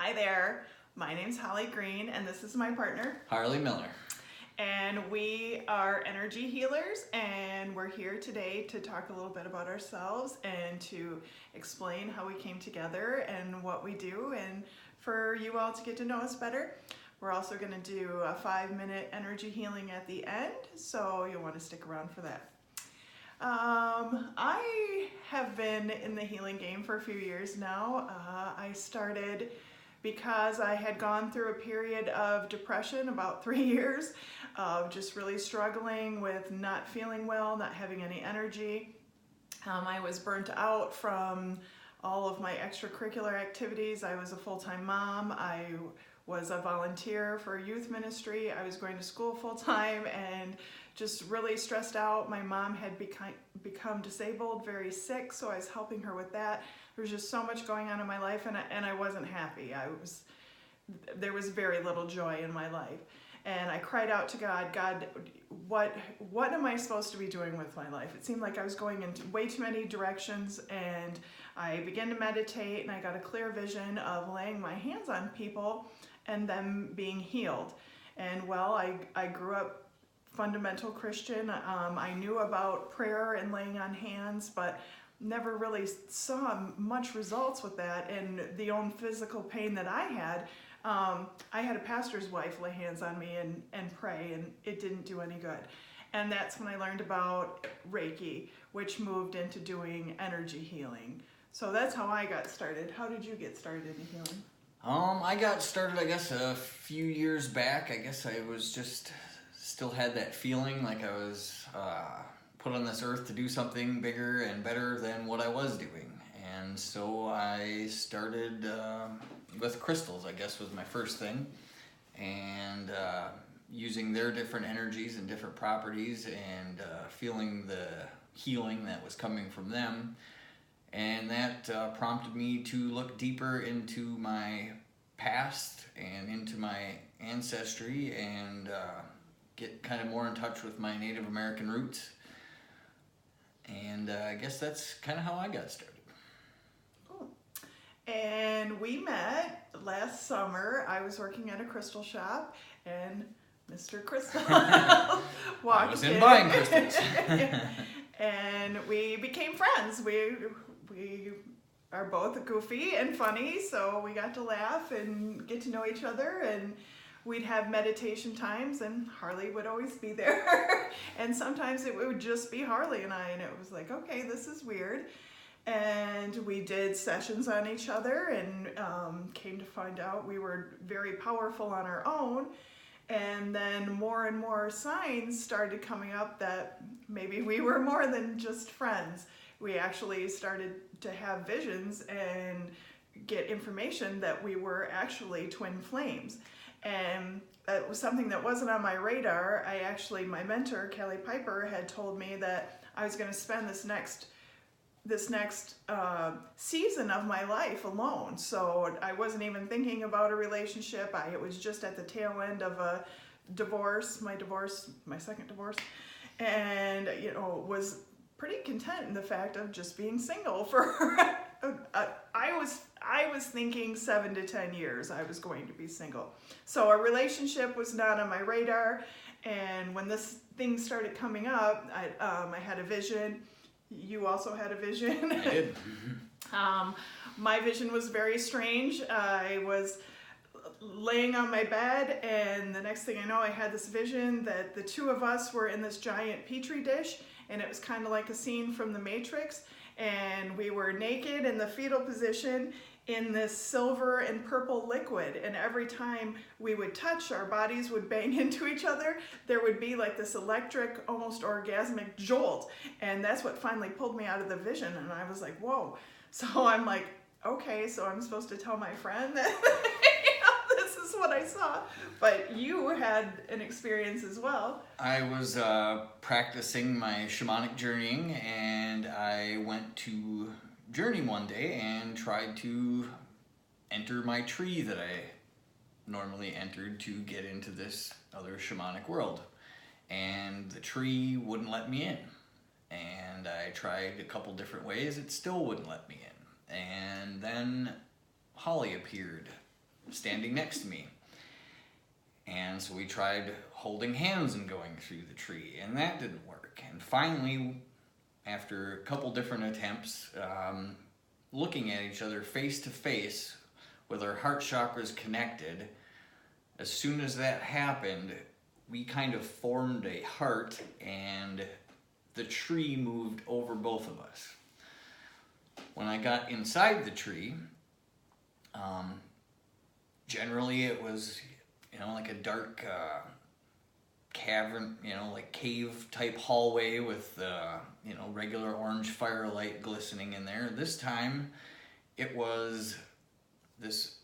Hi there, my name's Holly Green and this is my partner. Harley Miller. And we are energy healers, and we're here today to talk a little bit about ourselves and to explain how we came together and what we do, and for you all to get to know us better. We're also going to do a 5-minute energy healing at the end, so you'll want to stick around for that. I have been in the healing game for a few years now. I started because I had gone through a period of depression, about 3 years, of just really struggling with not feeling well, not having any energy. I was burnt out from all of my extracurricular activities. I was a full-time mom. I was a volunteer for youth ministry. I was going to school full-time and just really stressed out. My mom had become disabled, very sick, so I was helping her with that. There was just so much going on in my life, and I wasn't happy. There was very little joy in my life. And I cried out to God, God, what am I supposed to be doing with my life? It seemed like I was going in way too many directions, and I began to meditate, and I got a clear vision of laying my hands on people and them being healed. And well, I grew up fundamental Christian. I knew about prayer and laying on hands, but never really saw much results with that. And the own physical pain that I had a pastor's wife lay hands on me and pray, and it didn't do any good. And that's when I learned about Reiki, which moved into doing energy healing. So that's how I got started. How did you get started in healing? I got started, I guess, a few years back. I guess I was just still had that feeling like I was put on this earth to do something bigger and better than what I was doing. And so I started with crystals, I guess, was my first thing. And using their different energies and different properties and feeling the healing that was coming from them. And that prompted me to look deeper into my past and into my ancestry and get kind of more in touch with my Native American roots. And I guess that's kind of how I got started. Cool. And we met last summer. I was working at a crystal shop, and Mr. Crystal walked I was in buying crystals. And we became friends. We are both goofy and funny, so we got to laugh and get to know each other, and we'd have meditation times, and Harley would always be there. And sometimes it would just be Harley and I, and it was like, okay, this is weird. And we did sessions on each other, and came to find out we were very powerful on our own. And then more and more signs started coming up that maybe we were more than just friends. We actually started to have visions and get information that we were actually twin flames. And that was something that wasn't on my radar. My mentor, Kelly Piper, had told me that I was going to spend this next season of my life alone. So I wasn't even thinking about a relationship. It was just at the tail end of a divorce, my second divorce, and was pretty content in the fact of just being single for I was thinking 7 to 10 years I was going to be single. So a relationship was not on my radar, and when this thing started coming up, I had a vision. You also had a vision. I did. My vision was very strange. I was laying on my bed, and the next thing I know, I had this vision that the two of us were in this giant petri dish, and it was kind of like a scene from The Matrix, and we were naked in the fetal position in this silver and purple liquid, and every time we would touch, our bodies would bang into each other. There would be like this electric, almost orgasmic jolt, and that's what finally pulled me out of the vision, and I was like, whoa. So I'm like, okay, so I'm supposed to tell my friend that this is what I saw. But you had an experience as well. I was practicing my shamanic journeying, and I went to journey one day and tried to enter my tree that I normally entered to get into this other shamanic world. And the tree wouldn't let me in. And I tried a couple different ways, it still wouldn't let me in. And then Holly appeared standing next to me. And so we tried holding hands and going through the tree, and that didn't work. And finally, after a couple different attempts, looking at each other face to face with our heart chakras connected, as soon as that happened, we kind of formed a heart, and the tree moved over both of us. When I got inside the tree, generally it was, like a dark cavern, like cave type hallway with, regular orange firelight glistening in there. This time it was this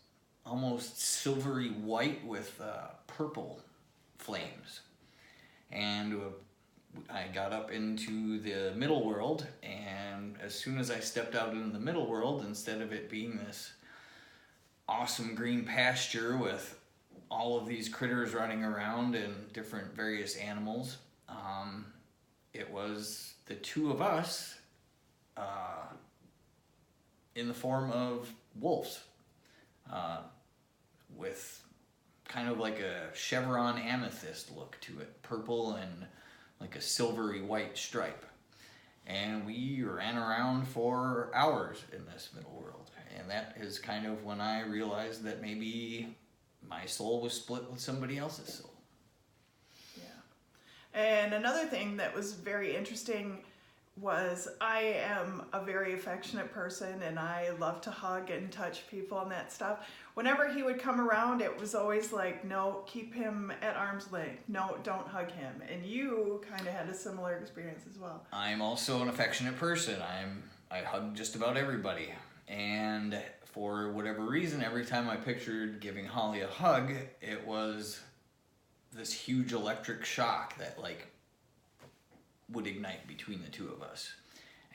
almost silvery white with purple flames. And I got up into the middle world, and as soon as I stepped out into the middle world, instead of it being this awesome green pasture with all of these critters running around and different various animals, it was the two of us in the form of wolves, with kind of like a chevron amethyst look to it, purple and like a silvery white stripe. And we ran around for hours in this middle world. And that is kind of when I realized that maybe my soul was split with somebody else's soul. Yeah. And another thing that was very interesting was I am a very affectionate person, and I love to hug and touch people and that stuff. Whenever he would come around, it was always like, no, keep him at arm's length. No, don't hug him. And you kind of had a similar experience as well. I'm also an affectionate person. I hug just about everybody. And for whatever reason, every time I pictured giving Holly a hug, it was this huge electric shock that would ignite between the two of us.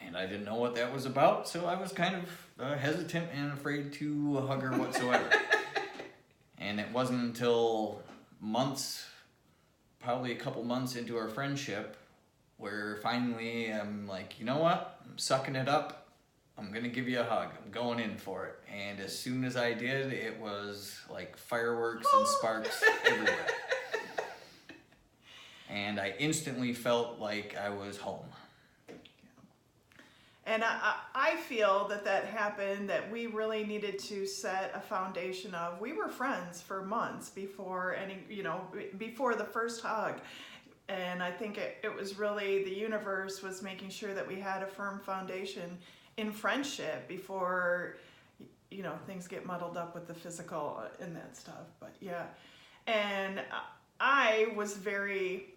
And I didn't know what that was about, so I was kind of hesitant and afraid to hug her whatsoever. And it wasn't until probably a couple months into our friendship, where finally I'm like, you know what? I'm sucking it up. I'm gonna give you a hug. I'm going in for it. And as soon as I did, it was like fireworks and sparks everywhere. And I instantly felt like I was home. And I feel that happened, that we really needed to set a foundation of, we were friends for months before before the first hug. And I think it was really the universe was making sure that we had a firm foundation in friendship before, things get muddled up with the physical and that stuff. But yeah. And I was very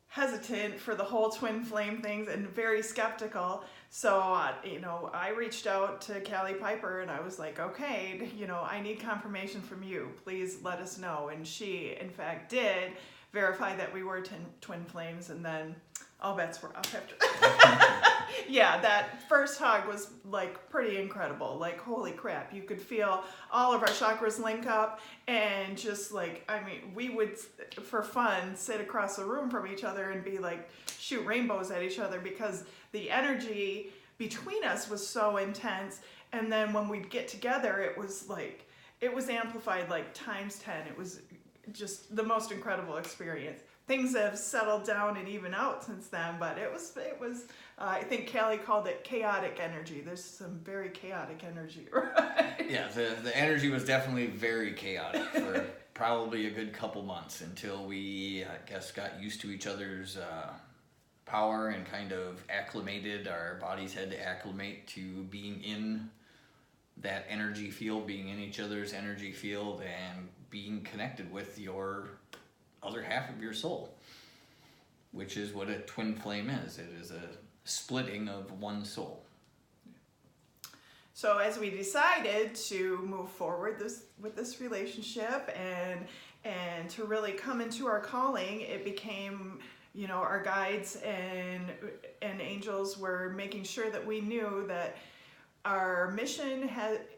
hesitant for the whole twin flame things and very skeptical. So, I reached out to Callie Piper and I was like, okay, I need confirmation from you. Please let us know. And she, in fact, did verify that we were twin flames, and then all bets were off after. Yeah, that first hug was pretty incredible. Holy crap, you could feel all of our chakras link up, and just we would, for fun, sit across the room from each other and be shoot rainbows at each other, because the energy between us was so intense. And then when we'd get together, it was amplified times 10. It was just the most incredible experience. Things have settled down and even out since then, but it was I think Callie called it chaotic energy. There's some very chaotic energy, right? Yeah, the energy was definitely very chaotic for probably a good couple months, until we, I guess, got used to each other's power and kind of acclimated. Our bodies had to acclimate to being in that energy field, being in each other's energy field, and being connected with your other half of your soul, which is what a twin flame is. It is a splitting of one soul. So as we decided to move forward with this relationship and to really come into our calling, it became, our guides and angels were making sure that we knew that our mission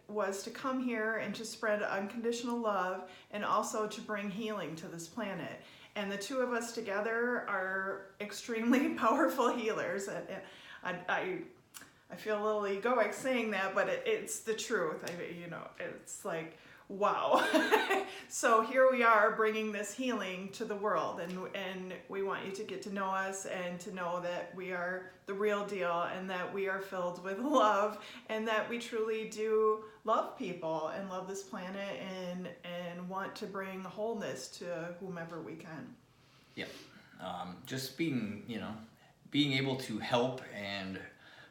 was to come here and to spread unconditional love, and also to bring healing to this planet. And the two of us together are extremely powerful healers. And I feel a little egoic saying that, but it's the truth. It's like, wow. So here we are bringing this healing to the world, and we want you to get to know us and to know that we are the real deal, and that we are filled with love, and that we truly do love people and love this planet, and want to bring wholeness to whomever we can. Yep. Just being able to help and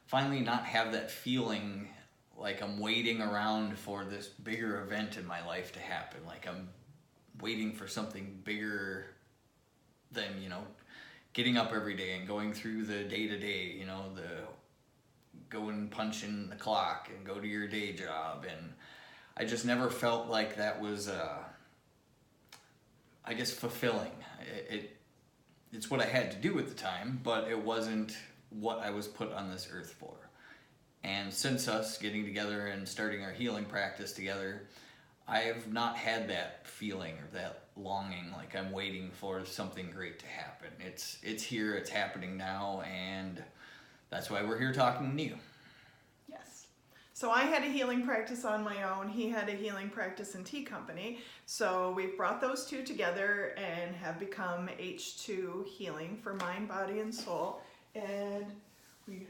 finally not have that feeling like I'm waiting around for this bigger event in my life to happen. Like I'm waiting for something bigger than, getting up every day and going through the day-to-day, the go and punch in the clock and go to your day job. And I just never felt like that was, fulfilling. It's what I had to do at the time, but it wasn't what I was put on this earth for. And since us getting together and starting our healing practice together, I have not had that feeling or that longing like I'm waiting for something great to happen. It's here, it's happening now, and that's why we're here talking to you. Yes. So I had a healing practice on my own. He had a healing practice in Tea Company. So we've brought those two together and have become H2 Healing for mind, body, and soul. And we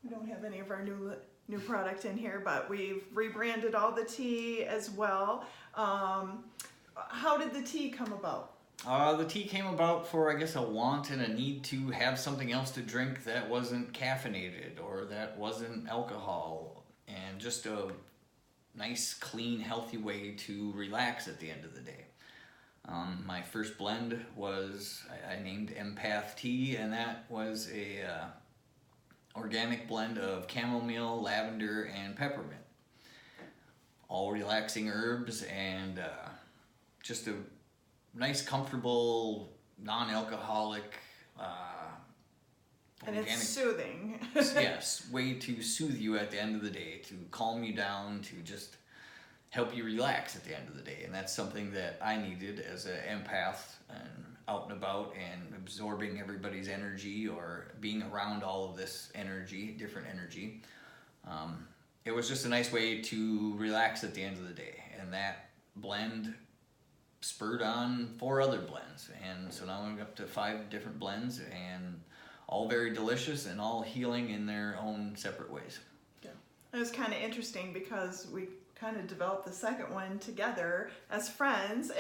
don't have any of our new product in here, but we've rebranded all the tea as well. How did the tea come about? The tea came about for, I guess, a want and a need to have something else to drink that wasn't caffeinated or that wasn't alcohol, and just a nice, clean, healthy way to relax at the end of the day. My first blend was, I named Empath Tea, and that was a organic blend of chamomile, lavender, and peppermint. All relaxing herbs, and just a nice, comfortable, non-alcoholic, and organic, it's soothing. yes, way to soothe you at the end of the day, to calm you down, to just help you relax at the end of the day. And that's something that I needed as an empath, and out and about and absorbing everybody's energy or being around all of this energy, different energy. It was just a nice way to relax at the end of the day. And that blend spurred on 4 other blends. And so now I'm up to 5 different blends, and all very delicious and all healing in their own separate ways. Yeah. It was kind of interesting because we kind of developed the second one together as friends.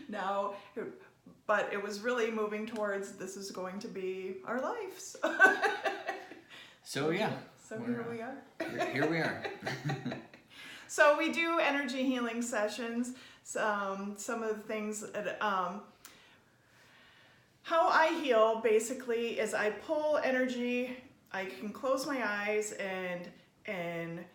Now, but it was really moving towards this is going to be our lives. So yeah. So here we are. Here we are. So we do energy healing sessions. Some of the things that, how I heal basically is I pull energy. I can close my eyes and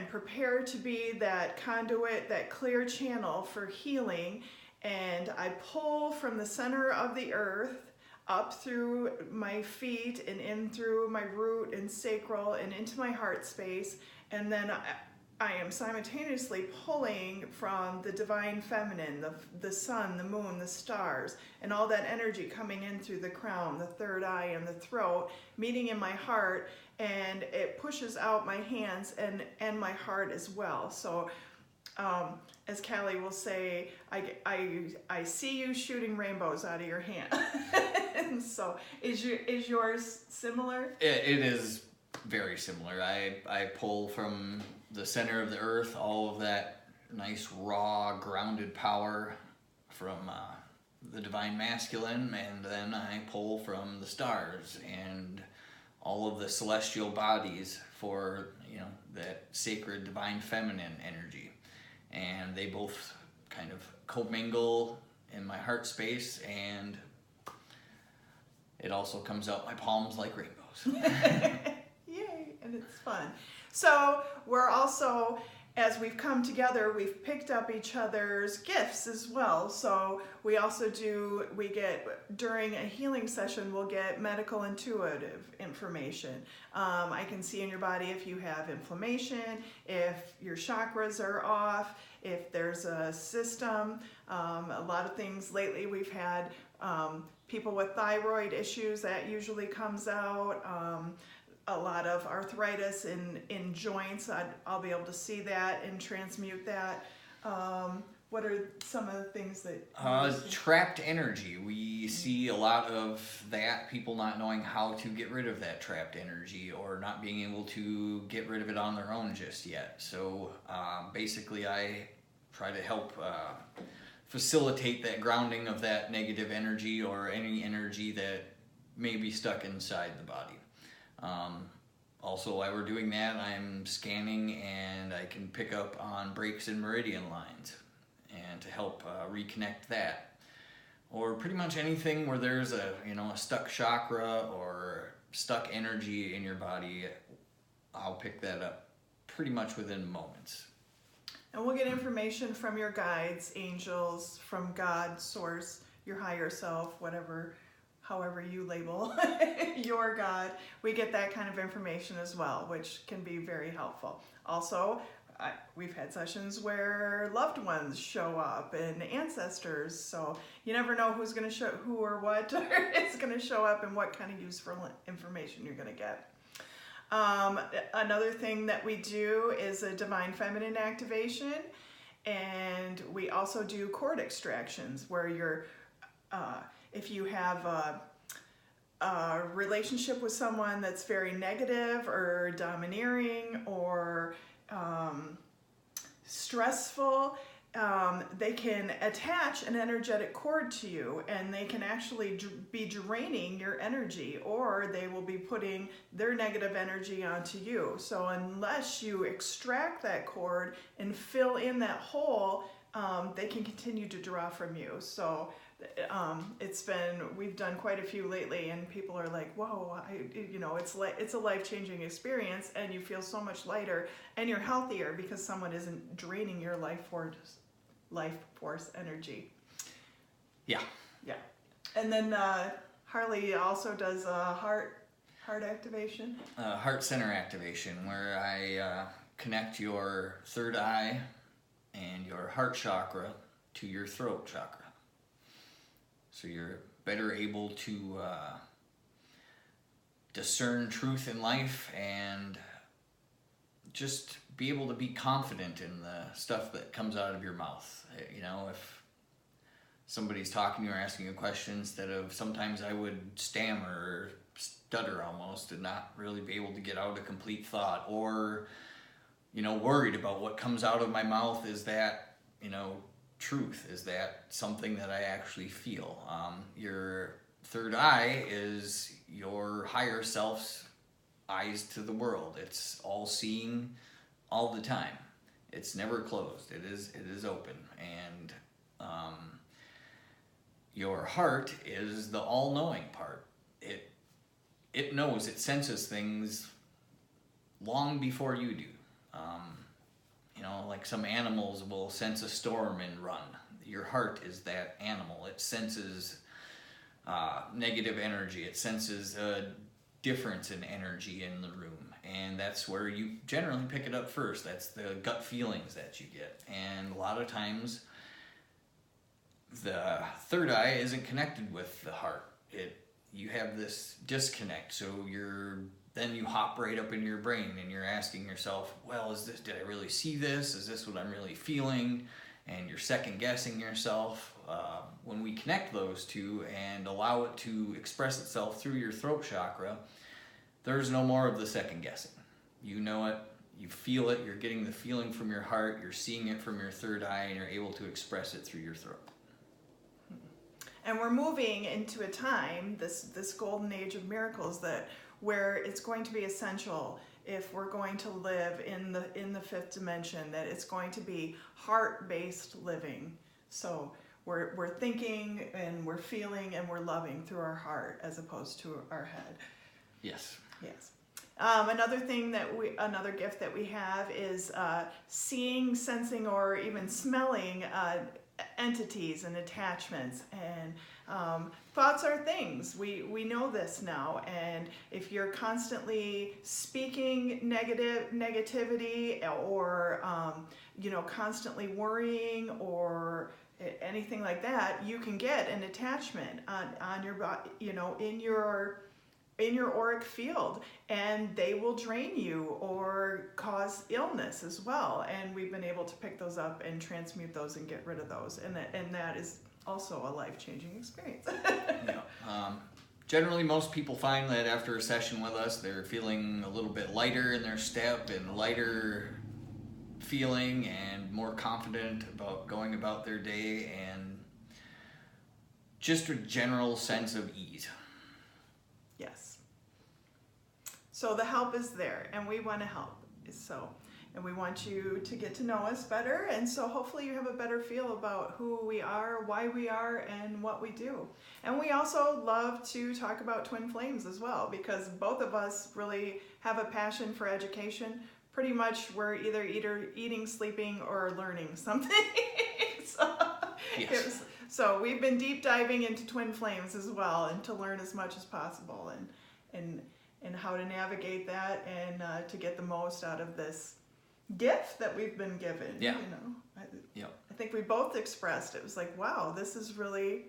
prepare to be that conduit, that clear channel for healing. And I pull from the center of the earth up through my feet and in through my root and sacral and into my heart space. And then I am simultaneously pulling from the divine feminine, the sun, the moon, the stars, and all that energy coming in through the crown, the third eye, and the throat, meeting in my heart, and it pushes out my hands and my heart as well. So as Callie will say, I see you shooting rainbows out of your hand. And so is yours similar? It is very similar. I pull from the center of the earth all of that nice, raw, grounded power from the divine masculine, and then I pull from the stars and all of the celestial bodies for, that sacred divine feminine energy. And they both kind of commingle in my heart space, and it also comes out my palms like rainbows. Yay, and it's fun. So we're also, as we've come together, we've picked up each other's gifts as well. So we also during a healing session, we'll get medical intuitive information. I can see in your body if you have inflammation, if your chakras are off, if there's a system. A lot of things lately we've had people with thyroid issues, that usually comes out. a lot of arthritis in joints. I'll be able to see that and transmute that. What are some of the things that trapped energy? We see a lot of that, people not knowing how to get rid of that trapped energy or not being able to get rid of it on their own just yet. So basically I try to help facilitate that grounding of that negative energy or any energy that may be stuck inside the body. Also, while we're doing that, I'm scanning and I can pick up on breaks in meridian lines and to help reconnect that. Or pretty much anything where there's a stuck chakra or stuck energy in your body, I'll pick that up pretty much within moments. And we'll get information from your guides, angels, from God, source, your higher self, however you label your God. We get that kind of information as well, which can be very helpful. Also, we've had sessions where loved ones show up and ancestors, so you never know who or what is going to show up and what kind of useful information you're going to get. Another thing that we do is a divine feminine activation, and we also do cord extractions where if you have a relationship with someone that's very negative or domineering or stressful, they can attach an energetic cord to you, and they can actually be draining your energy, or they will be putting their negative energy onto you. So unless you extract that cord and fill in that hole, they can continue to draw from you. So we've done quite a few lately, and people are like, whoa, it's a life-changing experience, and you feel so much lighter and you're healthier because someone isn't draining your life force energy. Yeah. And then Harley also does heart activation. Heart center activation, where I connect your third eye and your heart chakra to your throat chakra. So you're better able to discern truth in life and just be able to be confident in the stuff that comes out of your mouth. If somebody's talking to you or asking you a question, instead of sometimes I would stammer or stutter almost and not really be able to get out a complete thought, or worried about what comes out of my mouth. Is that truth? Is that something that I actually feel? Your third eye is your higher self's eyes to the world. It's all seeing all the time. It's never closed. It is open. And your heart is the all-knowing part. It knows, it senses things long before you do. Like some animals will sense a storm and run. Your heart is that animal. It senses negative energy. It senses a difference in energy in the room. And that's where you generally pick it up first. That's the gut feelings that you get. And a lot of times, the third eye isn't connected with the heart. You have this disconnect. So then you hop right up in your brain and you're asking yourself, well, did I really see this? Is this what I'm really feeling? And you're second guessing yourself. When we connect those two and allow it to express itself through your throat chakra, there's no more of the second guessing. You know it, you feel it, you're getting the feeling from your heart, you're seeing it from your third eye, and you're able to express it through your throat. And we're moving into a time, this golden age of miracles, where it's going to be essential, if we're going to live in the fifth dimension, that it's going to be heart-based living. So we're thinking and we're feeling and we're loving through our heart as opposed to our head. Yes. Another gift that we have is seeing, sensing, or even smelling entities and attachments. And thoughts are things. We know this now. And if you're constantly speaking negativity, or constantly worrying or anything like that, you can get an attachment on your body, in your auric field, and they will drain you or cause illness as well. And we've been able to pick those up and transmute those and get rid of those. And that is also a life-changing experience. Yeah. Generally, most people find that after a session with us, they're feeling a little bit lighter in their step and lighter feeling and more confident about going about their day and just a general sense of ease. Yes. So the help is there, and we want to help. And we want you to get to know us better, and so hopefully you have a better feel about who we are, why we are, and what we do. And we also love to talk about twin flames as well, because both of us really have a passion for education. Pretty much we're either eating, sleeping, or learning something. Yes. So we've been deep diving into twin flames as well, and to learn as much as possible, and how to navigate that, and to get the most out of this gift that we've been given. Yeah. I think we both expressed it was like, wow, this is really,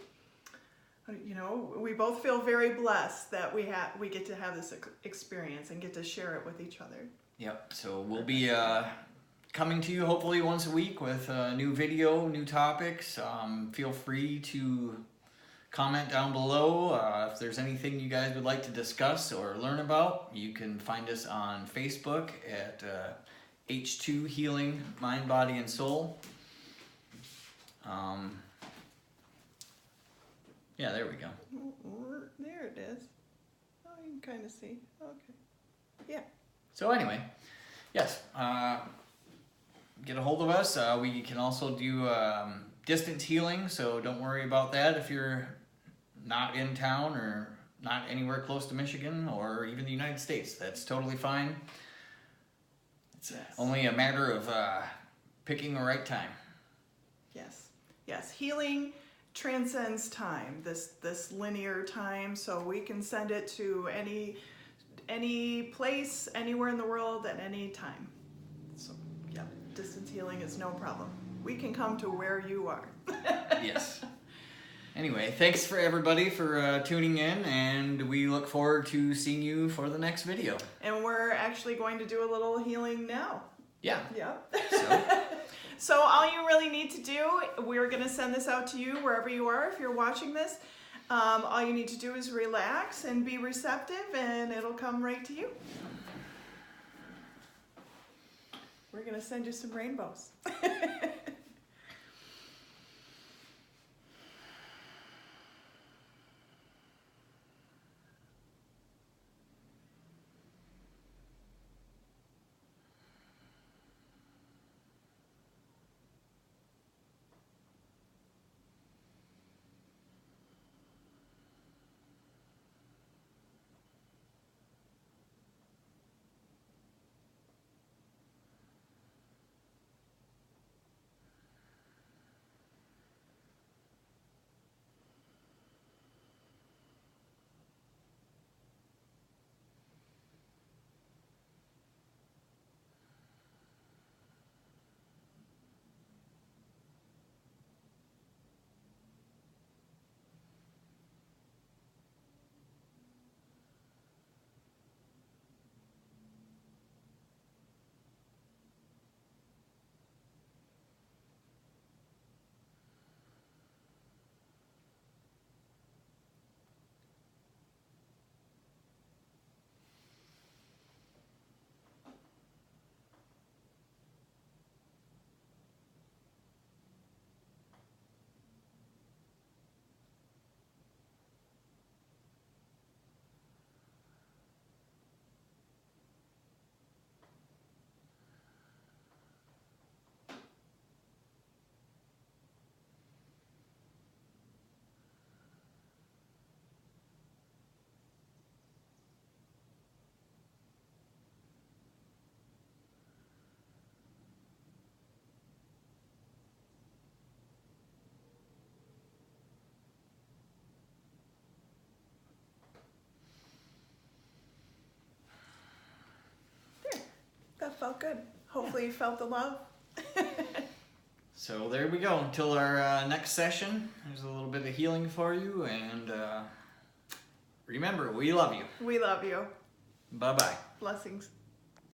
we both feel very blessed that we get to have this experience and get to share it with each other. Yep. So we'll be coming to you hopefully once a week with a new video, new topics. Feel free to comment down below if there's anything you guys would like to discuss or learn about. You can find us on Facebook at H2 Healing Mind, Body, and Soul. Yeah, there we go. There it is. Oh, you can kind of see. Okay. Yeah. So anyway, yes, get a hold of us. We can also do distance healing, so don't worry about that if you're not in town or not anywhere close to Michigan or even the United States. That's totally fine. It's only a matter of picking the right time. Yes. Healing transcends time, this linear time, so we can send it to any place, anywhere in the world at any time. So, yeah, distance healing is no problem. We can come to where you are. Yes. Anyway, thanks for everybody for tuning in, and we look forward to seeing you for the next video. And we're actually going to do a little healing now. Yeah. Yeah. So all you really need to do, we're going to send this out to you wherever you are if you're watching this. All you need to do is relax and be receptive, and it'll come right to you. We're going to send you some rainbows. That felt good. Hopefully you felt the love. So there we go. Until our next session, there's a little bit of healing for you, and remember, we love you. We love you. Bye-bye. Blessings.